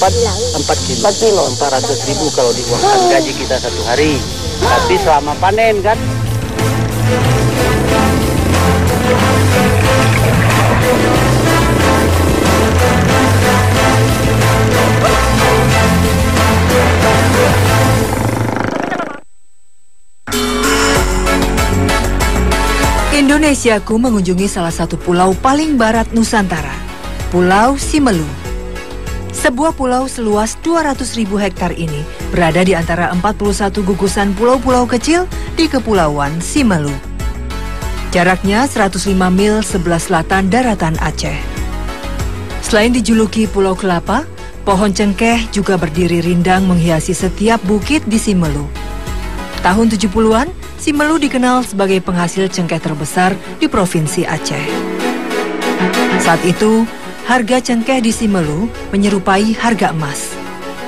4 kilo. 400.000 kalau diuangkan gaji kita satu hari. Tapi selama panen kan. Indonesiaku mengunjungi salah satu pulau paling barat Nusantara, Pulau Simelu. Sebuah pulau seluas 200.000 hektar ini berada di antara 41 gugusan pulau-pulau kecil di Kepulauan Simelu. Jaraknya 105 mil sebelah selatan daratan Aceh. Selain dijuluki Pulau Kelapa, pohon cengkeh juga berdiri rindang menghiasi setiap bukit di Simelu. Tahun 70-an, Simelu dikenal sebagai penghasil cengkeh terbesar di Provinsi Aceh. Saat itu, harga cengkeh di Simelu menyerupai harga emas.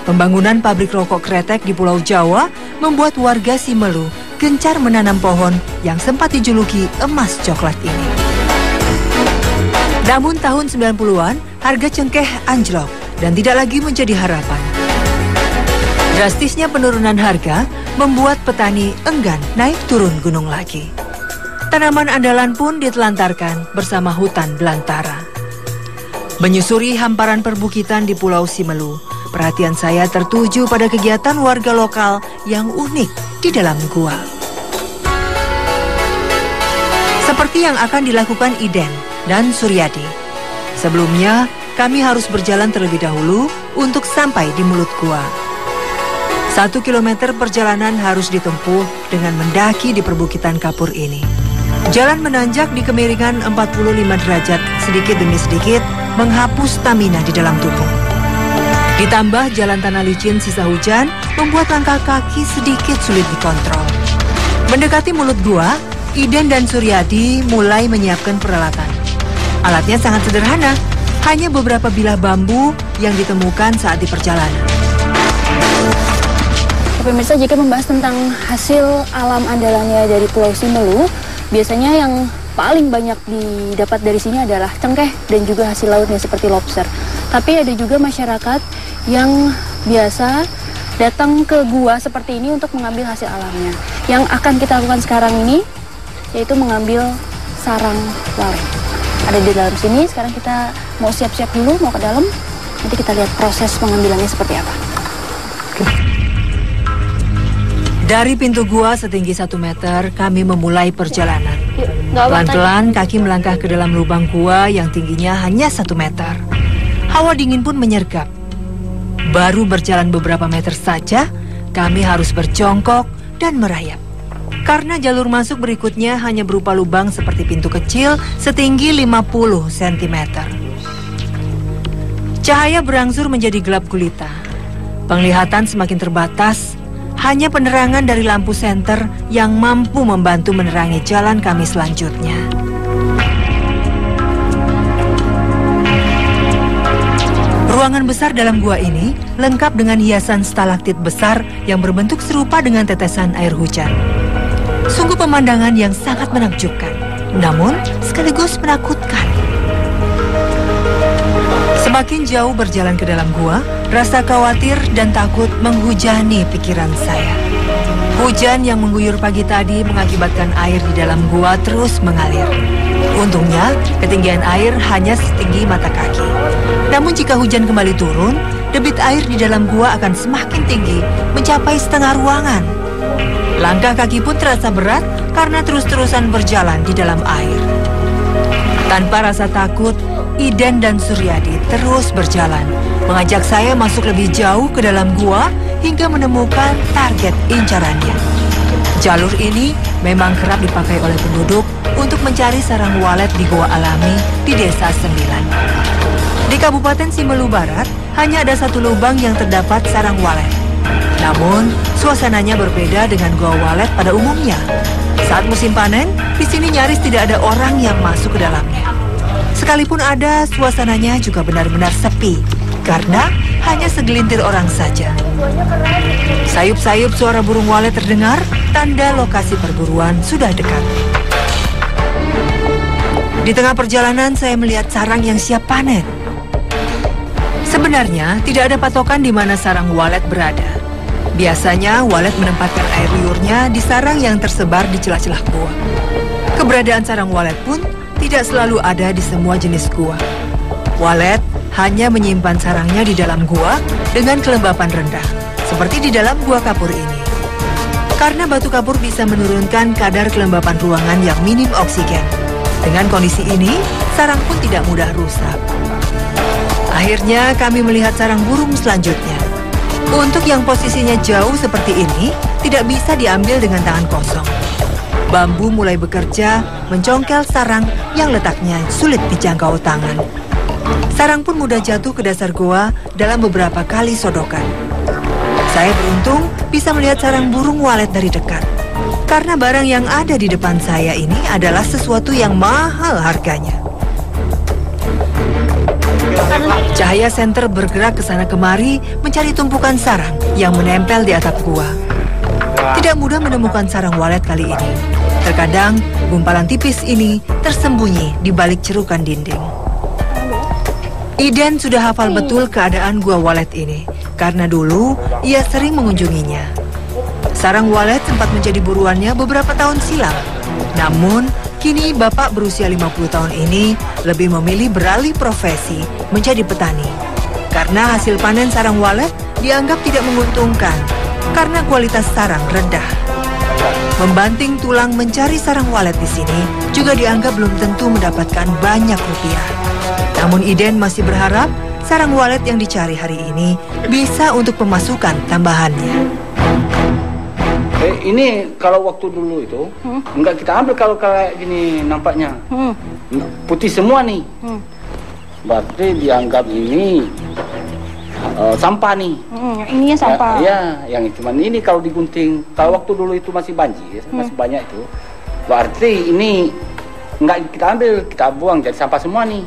Pembangunan pabrik rokok kretek di Pulau Jawa membuat warga Simelu gencar menanam pohon yang sempat dijuluki emas coklat ini. Namun tahun 90-an, harga cengkeh anjlok dan tidak lagi menjadi harapan. Drastisnya penurunan harga membuat petani enggan naik turun gunung lagi. Tanaman andalan pun ditelantarkan bersama hutan belantara. Menyusuri hamparan perbukitan di Pulau Simelu, perhatian saya tertuju pada kegiatan warga lokal yang unik di dalam gua. Seperti yang akan dilakukan Iden dan Suryadi. Sebelumnya, kami harus berjalan terlebih dahulu untuk sampai di mulut gua. 1 kilometer perjalanan harus ditempuh dengan mendaki di perbukitan kapur ini. Jalan menanjak di kemiringan 45 derajat sedikit demi sedikit menghapus stamina di dalam tubuh. Ditambah jalan tanah licin sisa hujan membuat langkah kaki sedikit sulit dikontrol. Mendekati mulut gua, Iden dan Suryadi mulai menyiapkan peralatan. Alatnya sangat sederhana, hanya beberapa bilah bambu yang ditemukan saat di perjalanan. Pemirsa, jika membahas tentang hasil alam andalannya dari Pulau Simelu, biasanya yang paling banyak didapat dari sini adalah cengkeh dan juga hasil lautnya seperti lobster. Tapi ada juga masyarakat yang biasa datang ke gua seperti ini untuk mengambil hasil alamnya. Yang akan kita lakukan sekarang ini yaitu mengambil sarang walet. Ada di dalam sini, sekarang kita mau siap-siap dulu, mau ke dalam. Nanti kita lihat proses pengambilannya seperti apa. Dari pintu gua setinggi 1 meter, kami memulai perjalanan. Pelan-pelan kaki melangkah ke dalam lubang gua yang tingginya hanya 1 meter. Hawa dingin pun menyergap. Baru berjalan beberapa meter saja, kami harus berjongkok dan merayap. Karena jalur masuk berikutnya hanya berupa lubang seperti pintu kecil setinggi 50 cm. Cahaya berangsur menjadi gelap gulita. Penglihatan semakin terbatas. Hanya penerangan dari lampu senter yang mampu membantu menerangi jalan kami selanjutnya. Ruangan besar dalam gua ini lengkap dengan hiasan stalaktit besar yang berbentuk serupa dengan tetesan air hujan. Sungguh pemandangan yang sangat menakjubkan, namun sekaligus menakutkan. Semakin jauh berjalan ke dalam gua, rasa khawatir dan takut menghujani pikiran saya. Hujan yang mengguyur pagi tadi mengakibatkan air di dalam gua terus mengalir. Untungnya, ketinggian air hanya setinggi mata kaki. Namun jika hujan kembali turun, debit air di dalam gua akan semakin tinggi, mencapai setengah ruangan. Langkah kaki pun terasa berat karena terus-terusan berjalan di dalam air. Tanpa rasa takut, Iden dan Suryadi terus berjalan, mengajak saya masuk lebih jauh ke dalam gua hingga menemukan target incarannya. Jalur ini memang kerap dipakai oleh penduduk untuk mencari sarang walet di Goa Alami di Desa Sembilan. Di Kabupaten Simelu Barat, hanya ada 1 lubang yang terdapat sarang walet. Namun, suasananya berbeda dengan Goa Walet pada umumnya. Saat musim panen, di sini nyaris tidak ada orang yang masuk ke dalamnya. Sekalipun ada, suasananya juga benar-benar sepi, karena hanya segelintir orang saja. Sayup-sayup suara burung walet terdengar, tanda lokasi perburuan sudah dekat. Di tengah perjalanan, saya melihat sarang yang siap panen. Sebenarnya tidak ada patokan di mana sarang walet berada. Biasanya walet menempatkan air liurnya di sarang yang tersebar di celah-celah gua. Keberadaan sarang walet pun tidak selalu ada di semua jenis gua. Walet hanya menyimpan sarangnya di dalam gua dengan kelembapan rendah, seperti di dalam gua kapur ini. Karena batu kapur bisa menurunkan kadar kelembapan ruangan yang minim oksigen. Dengan kondisi ini, sarang pun tidak mudah rusak. Akhirnya kami melihat sarang burung selanjutnya. Untuk yang posisinya jauh seperti ini, tidak bisa diambil dengan tangan kosong. Bambu mulai bekerja mencongkel sarang yang letaknya sulit dijangkau tangan. Sarang pun mudah jatuh ke dasar goa dalam beberapa kali sodokan. Saya beruntung bisa melihat sarang burung walet dari dekat. Karena barang yang ada di depan saya ini adalah sesuatu yang mahal harganya. Cahaya senter bergerak ke sana kemari mencari tumpukan sarang yang menempel di atap gua. Tidak mudah menemukan sarang walet kali ini. Terkadang gumpalan tipis ini tersembunyi di balik cerukan dinding. Iden sudah hafal betul keadaan gua walet ini karena dulu ia sering mengunjunginya. Sarang walet sempat menjadi buruannya beberapa tahun silam. Namun kini bapak berusia 50 tahun ini lebih memilih beralih profesi menjadi petani. Karena hasil panen sarang walet dianggap tidak menguntungkan karena kualitas sarang rendah. Membanting tulang mencari sarang walet di sini juga dianggap belum tentu mendapatkan banyak rupiah. Namun Iden masih berharap sarang walet yang dicari hari ini bisa untuk pemasukan tambahannya. Ini kalau waktu dulu itu enggak kita ambil kalau kayak gini nampaknya putih semua nih. Berarti dianggap ini sampah nih. Ininya sampah. Ya, yang cuman ini kalau digunting. Kalau waktu dulu itu masih banjir, masih banyak itu. Berarti ini enggak kita ambil, kita buang jadi sampah semua nih.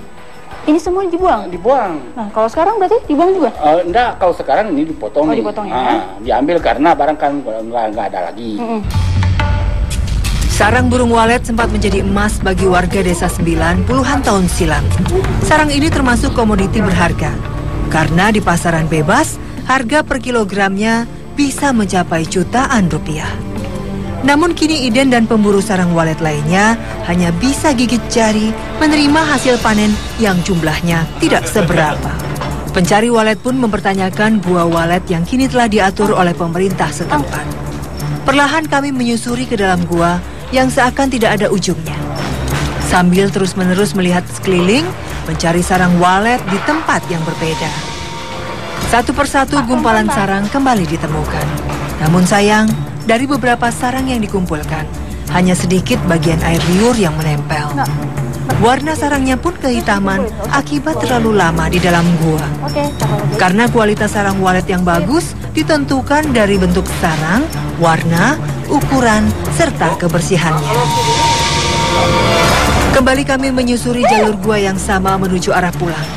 Ini semua dibuang? Dibuang. Nah, kalau sekarang berarti dibuang juga? Enggak, kalau sekarang ini dipotong nih. Dipotong ya? Diambil karena barang kan nggak ada lagi. Sarang burung walet sempat menjadi emas bagi warga desa 9 puluhan tahun silam. Sarang ini termasuk komoditi berharga. Karena di pasaran bebas, harga per kilogramnya bisa mencapai jutaan rupiah. Namun kini Iden dan pemburu sarang walet lainnya hanya bisa gigit jari menerima hasil panen yang jumlahnya tidak seberapa. Pencari walet pun mempertanyakan gua walet yang kini telah diatur oleh pemerintah setempat. Perlahan kami menyusuri ke dalam gua yang seakan tidak ada ujungnya. Sambil terus-menerus melihat sekeliling, mencari sarang walet di tempat yang berbeda. Satu persatu gumpalan sarang kembali ditemukan. Namun sayang, dari beberapa sarang yang dikumpulkan, hanya sedikit bagian air liur yang menempel. Warna sarangnya pun kehitaman akibat terlalu lama di dalam gua. Karena kualitas sarang walet yang bagus ditentukan dari bentuk sarang, warna, ukuran, serta kebersihannya. Kembali kami menyusuri jalur gua yang sama menuju arah pulang.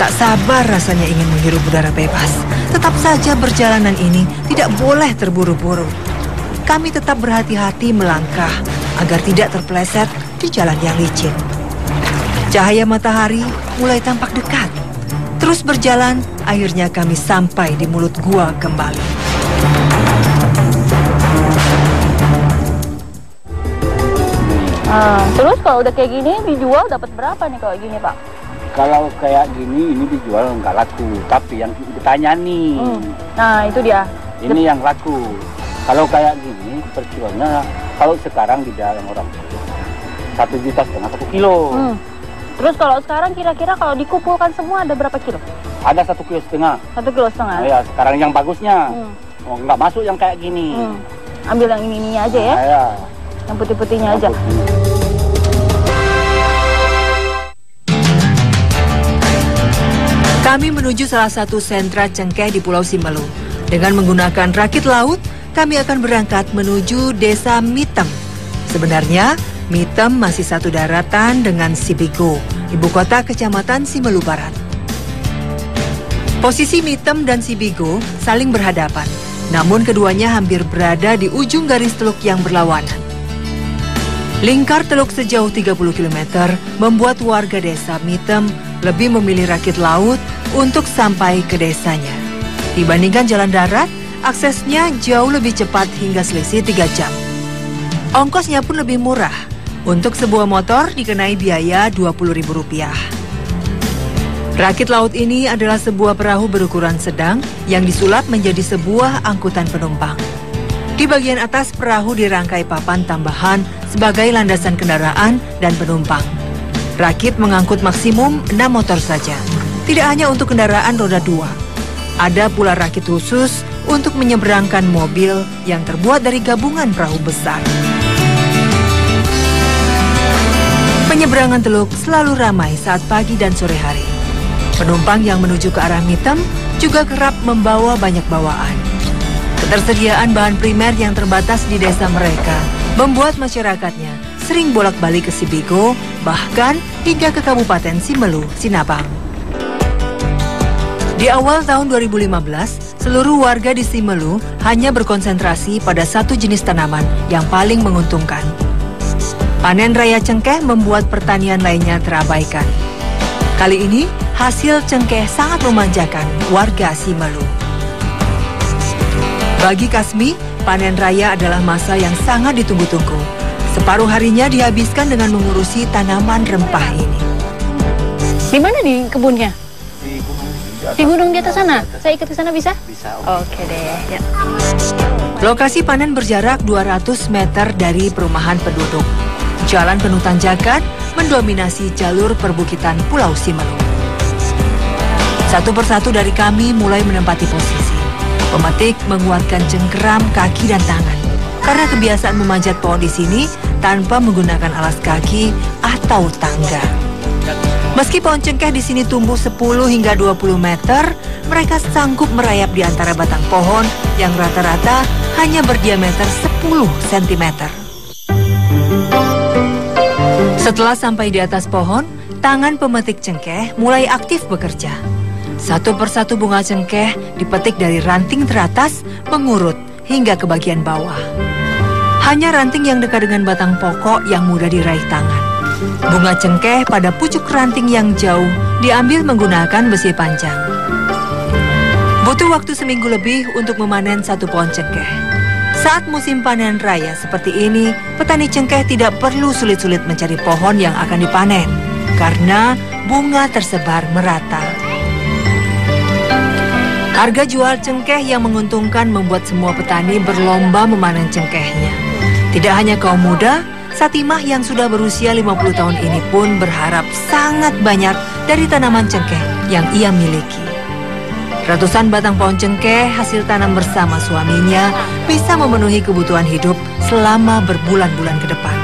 Tak sabar rasanya ingin menghirup udara bebas. Tetap saja perjalanan ini tidak boleh terburu-buru. Kami tetap berhati-hati melangkah agar tidak terpeleset di jalan yang licin. Cahaya matahari mulai tampak dekat. Terus berjalan, akhirnya kami sampai di mulut gua kembali. Terus kalau udah kayak gini dijual dapat berapa nih kalau gini, Pak? Kalau kayak gini ini dijual nggak laku, tapi yang bertanya nih. Nah, itu dia. Ini yang laku. Kalau kayak gini perjualnya kalau sekarang di dalam orang 1,5 juta 1 kilo. Terus kalau sekarang kira-kira kalau dikumpulkan semua ada berapa kilo? Ada 1,5 kilo. 1,5 kilo. Ya sekarang yang bagusnya. Nggak masuk yang kayak gini. Ambil yang ini aja ya. Ya. Yang putih-putihnya aja. Kami menuju salah satu sentra cengkeh di Pulau Simelu. Dengan menggunakan rakit laut, kami akan berangkat menuju desa Mitem. Sebenarnya, Mitem masih satu daratan dengan Sibigo, ibu kota kecamatan Simelu Barat. Posisi Mitem dan Sibigo saling berhadapan, namun keduanya hampir berada di ujung garis teluk yang berlawanan. Lingkar teluk sejauh 30 km membuat warga desa Mitem lebih memilih rakit laut untuk sampai ke desanya. Dibandingkan jalan darat, aksesnya jauh lebih cepat hingga selisih 3 jam. Ongkosnya pun lebih murah. Untuk sebuah motor dikenai biaya Rp20.000. Rakit laut ini adalah sebuah perahu berukuran sedang yang disulap menjadi sebuah angkutan penumpang. Di bagian atas perahu dirangkai papan tambahan sebagai landasan kendaraan dan penumpang. Rakit mengangkut maksimum 6 motor saja. Tidak hanya untuk kendaraan roda 2. Ada pula rakit khusus untuk menyeberangkan mobil yang terbuat dari gabungan perahu besar. Penyeberangan teluk selalu ramai saat pagi dan sore hari. Penumpang yang menuju ke arah Mitem juga kerap membawa banyak bawaan. Ketersediaan bahan primer yang terbatas di desa mereka membuat masyarakatnya sering bolak-balik ke Sibigo, bahkan hingga ke Kabupaten Simelu, Sinabang. Di awal tahun 2015, seluruh warga di Simelu hanya berkonsentrasi pada satu jenis tanaman yang paling menguntungkan. Panen raya cengkeh membuat pertanian lainnya terabaikan. Kali ini, hasil cengkeh sangat memanjakan warga Simelu. Bagi Kasmi, panen raya adalah masa yang sangat ditunggu-tunggu. Separuh harinya dihabiskan dengan mengurusi tanaman rempah ini. Di mana di kebunnya? Di gunung di atas sana? Saya ikut ke sana bisa? Bisa. Oke deh. Ya. Lokasi panen berjarak 200 meter dari perumahan penduduk. Jalan penuh tanjakan mendominasi jalur perbukitan Pulau Simelu. Satu persatu dari kami mulai menempati posisi. Pemetik menguatkan cengkeram kaki dan tangan. Karena kebiasaan memanjat pohon di sini tanpa menggunakan alas kaki atau tangga. Meski pohon cengkeh di sini tumbuh 10 hingga 20 meter, mereka sanggup merayap di antara batang pohon yang rata-rata hanya berdiameter 10 cm. Setelah sampai di atas pohon, tangan pemetik cengkeh mulai aktif bekerja. Satu persatu bunga cengkeh dipetik dari ranting teratas, mengurut hingga ke bagian bawah. Hanya ranting yang dekat dengan batang pokok yang mudah diraih tangan. Bunga cengkeh pada pucuk ranting yang jauh diambil menggunakan besi panjang. Butuh waktu seminggu lebih untuk memanen satu pohon cengkeh. Saat musim panen raya seperti ini, petani cengkeh tidak perlu sulit-sulit mencari pohon yang akan dipanen, karena bunga tersebar merata. Harga jual cengkeh yang menguntungkan membuat semua petani berlomba memanen cengkehnya. Tidak hanya kaum muda, Satimah yang sudah berusia 50 tahun ini pun berharap sangat banyak dari tanaman cengkeh yang ia miliki. Ratusan batang pohon cengkeh hasil tanam bersama suaminya bisa memenuhi kebutuhan hidup selama berbulan-bulan ke depan.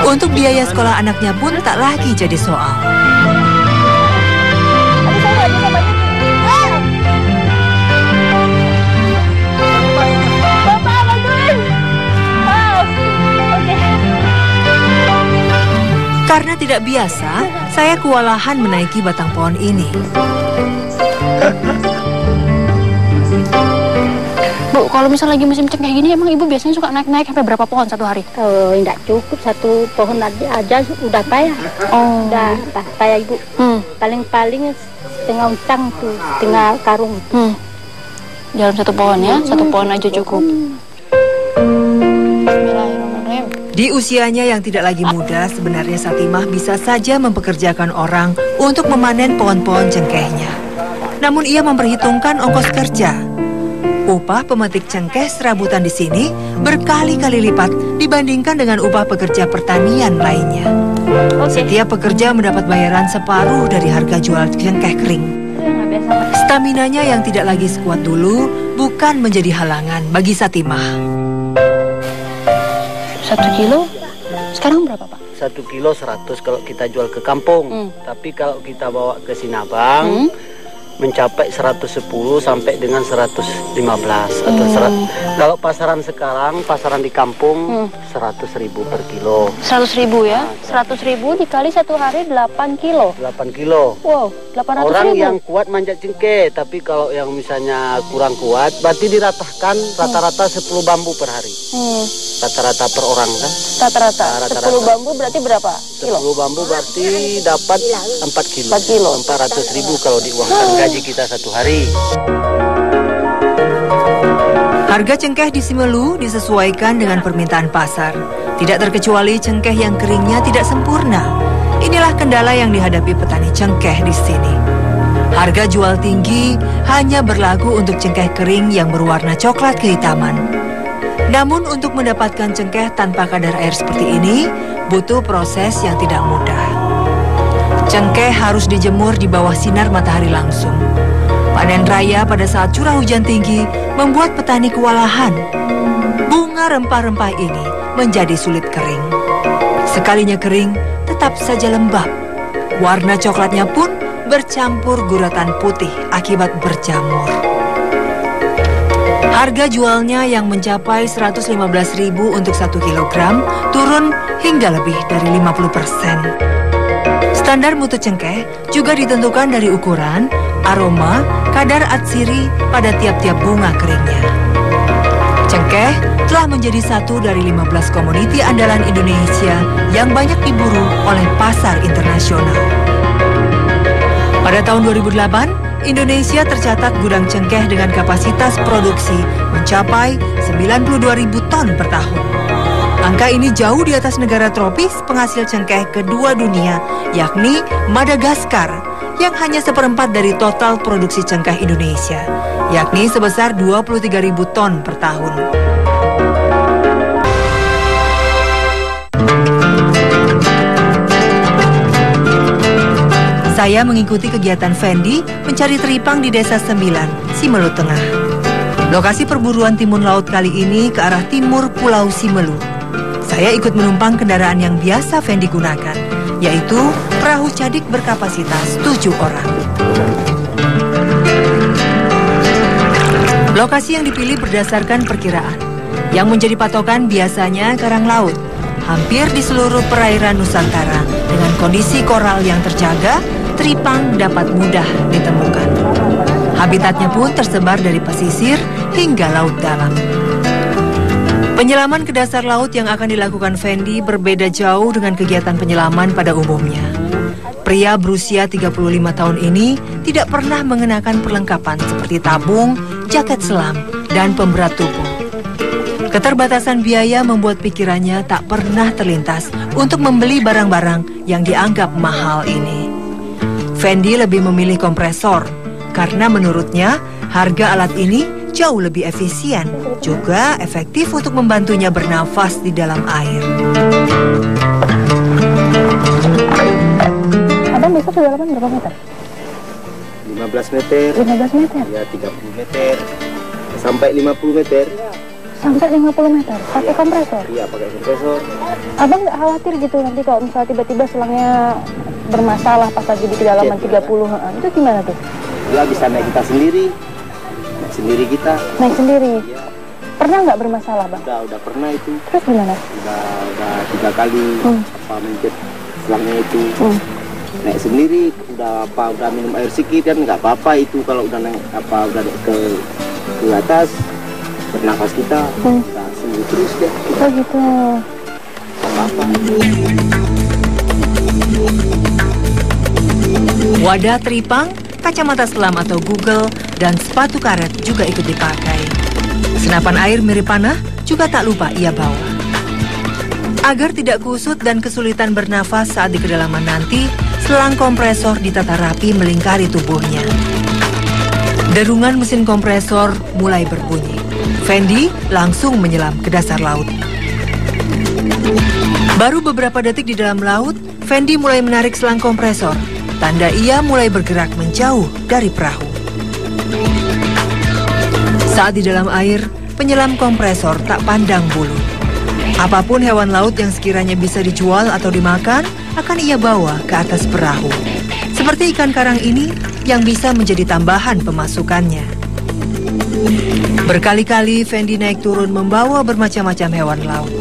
Untuk biaya sekolah anaknya pun tak lagi jadi soal. Karena tidak biasa, saya kewalahan menaiki batang pohon ini. Bu, kalau misal lagi musim cengkeh gini, emang ibu biasanya suka naik-naik sampai berapa pohon satu hari? Enggak cukup, satu pohon aja udah payah. Oh. Udah payah ibu. Paling-paling setengah uncang tuh, setengah karung. Dalam satu pohon ya, satu pohon aja cukup. Bismillahirrahmanirrahim. Di usianya yang tidak lagi muda, sebenarnya Satimah bisa saja mempekerjakan orang untuk memanen pohon-pohon cengkehnya. Namun ia memperhitungkan ongkos kerja. Upah pemetik cengkeh serabutan di sini berkali-kali lipat dibandingkan dengan upah pekerja pertanian lainnya. Setiap pekerja mendapat bayaran separuh dari harga jual cengkeh kering. Staminanya yang tidak lagi sekuat dulu bukan menjadi halangan bagi Satimah. 1 kilo sekarang berapa, Pak? 1 kilo 100 kalau kita jual ke kampung. Tapi kalau kita bawa ke Sinabang, mencapai 110 sampai dengan 115 atau kalau pasaran sekarang, pasaran di kampung 100.000 per kilo. 100.000 ya? 100.000 dikali 1 hari 8 kilo. 8 kilo. Wow, 800.000. Orang yang kuat manjat cengkeh, tapi kalau yang misalnya kurang kuat, berarti diratahkan rata-rata 10 bambu per hari. Rata-rata per orang kan? Rata-rata. 10 bambu berarti berapa kilo? 10 bambu berarti dapat 4 kilo. 4 kilo. 400.000 kalau diuangkan gaji kita satu hari. Harga cengkeh di Simelu disesuaikan dengan permintaan pasar. Tidak terkecuali cengkeh yang keringnya tidak sempurna. Inilah kendala yang dihadapi petani cengkeh di sini. Harga jual tinggi hanya berlaku untuk cengkeh kering yang berwarna coklat kehitaman. Namun untuk mendapatkan cengkeh tanpa kadar air seperti ini, butuh proses yang tidak mudah. Cengkeh harus dijemur di bawah sinar matahari langsung. Panen raya pada saat curah hujan tinggi membuat petani kewalahan. Bunga rempah-rempah ini menjadi sulit kering. Sekalinya kering, tetap saja lembab. Warna coklatnya pun bercampur guratan putih akibat berjamur. Harga jualnya yang mencapai 115.000 untuk 1 kilogram turun hingga lebih dari 50%. Standar mutu cengkeh juga ditentukan dari ukuran, aroma, kadar atsiri pada tiap-tiap bunga keringnya. Cengkeh telah menjadi satu dari 15 komoditi andalan Indonesia yang banyak diburu oleh pasar internasional. Pada tahun 2008, Indonesia tercatat gudang cengkeh dengan kapasitas produksi mencapai 92.000 ton per tahun. Angka ini jauh di atas negara tropis penghasil cengkeh kedua dunia, yakni Madagaskar, yang hanya 1/4 dari total produksi cengkeh Indonesia, yakni sebesar 23.000 ton per tahun. Saya mengikuti kegiatan Fendi mencari teripang di Desa Sembilan, Simelu Tengah. Lokasi perburuan timun laut kali ini ke arah timur Pulau Simelu. Saya ikut menumpang kendaraan yang biasa Fendi gunakan, yaitu perahu cadik berkapasitas 7 orang. Lokasi yang dipilih berdasarkan perkiraan. Yang menjadi patokan biasanya karang laut. Hampir di seluruh perairan Nusantara, dengan kondisi koral yang terjaga, teripang dapat mudah ditemukan. Habitatnya pun tersebar dari pesisir hingga laut dalam. Penyelaman ke dasar laut yang akan dilakukan Fendi berbeda jauh dengan kegiatan penyelaman pada umumnya. Pria berusia 35 tahun ini tidak pernah mengenakan perlengkapan seperti tabung, jaket selam, dan pemberat tubuh. Keterbatasan biaya membuat pikirannya tak pernah terlintas untuk membeli barang-barang yang dianggap mahal ini. Fendi lebih memilih kompresor karena menurutnya harga alat ini jauh lebih efisien, juga efektif untuk membantunya bernafas di dalam air. Abang besok kedalaman berapa meter? 15 meter. 15 meter? Ya, 30 meter. Sampai 50 meter. Sampai 50 meter? Pakai kompresor? Iya, pakai kompresor. Abang nggak khawatir gitu nanti kalau misalnya tiba-tiba selangnya bermasalah pas lagi di kedalaman 30? Itu gimana tuh? Ya, bisa naik kita sendiri. Sendiri kita. Naik sendiri? Ya. Pernah nggak bermasalah, Bang? Udah pernah itu. Terus gimana? Udah 3 kali mencet selangnya itu. Naik sendiri, udah minum air sedikit dan nggak apa-apa itu kalau udah naik udah ke atas bernafas kita udah sembuh terus deh. Oh gitu. Apa-apa. Wadah teripang, kacamata selam atau Google, dan sepatu karet juga ikut dipakai. Senapan air mirip panah juga tak lupa ia bawa. Agar tidak kusut dan kesulitan bernafas saat di kedalaman nanti, selang kompresor ditata rapi melingkari tubuhnya. Derungan mesin kompresor mulai berbunyi. Fendi langsung menyelam ke dasar laut. Baru beberapa detik di dalam laut, Fendi mulai menarik selang kompresor. Tanda ia mulai bergerak menjauh dari perahu. Saat di dalam air, penyelam kompresor tak pandang bulu. Apapun hewan laut yang sekiranya bisa dijual atau dimakan, akan ia bawa ke atas perahu. Seperti ikan karang ini, yang bisa menjadi tambahan pemasukannya. Berkali-kali Fendi naik turun membawa bermacam-macam hewan laut.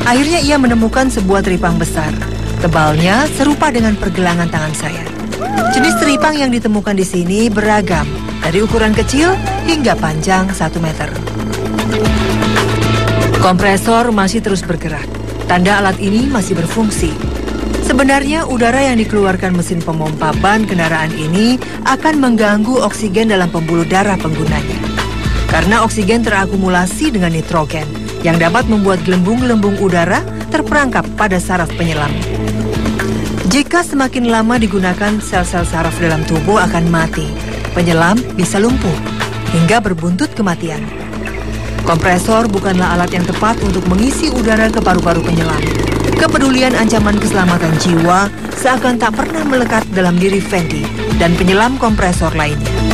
Akhirnya ia menemukan sebuah teripang besar. Tebalnya serupa dengan pergelangan tangan saya. Jenis teripang yang ditemukan di sini beragam, dari ukuran kecil hingga panjang 1 meter. Kompresor masih terus bergerak. Tanda alat ini masih berfungsi. Sebenarnya udara yang dikeluarkan mesin pompa ban kendaraan ini akan mengganggu oksigen dalam pembuluh darah penggunanya. Karena oksigen terakumulasi dengan nitrogen yang dapat membuat gelembung-gelembung udara terperangkap pada saraf penyelam. Jika semakin lama digunakan, sel-sel saraf dalam tubuh akan mati. Penyelam bisa lumpuh hingga berbuntut kematian. Kompresor bukanlah alat yang tepat untuk mengisi udara ke paru-paru penyelam. Kepedulian ancaman keselamatan jiwa seakan tak pernah melekat dalam diri Fendi dan penyelam kompresor lainnya.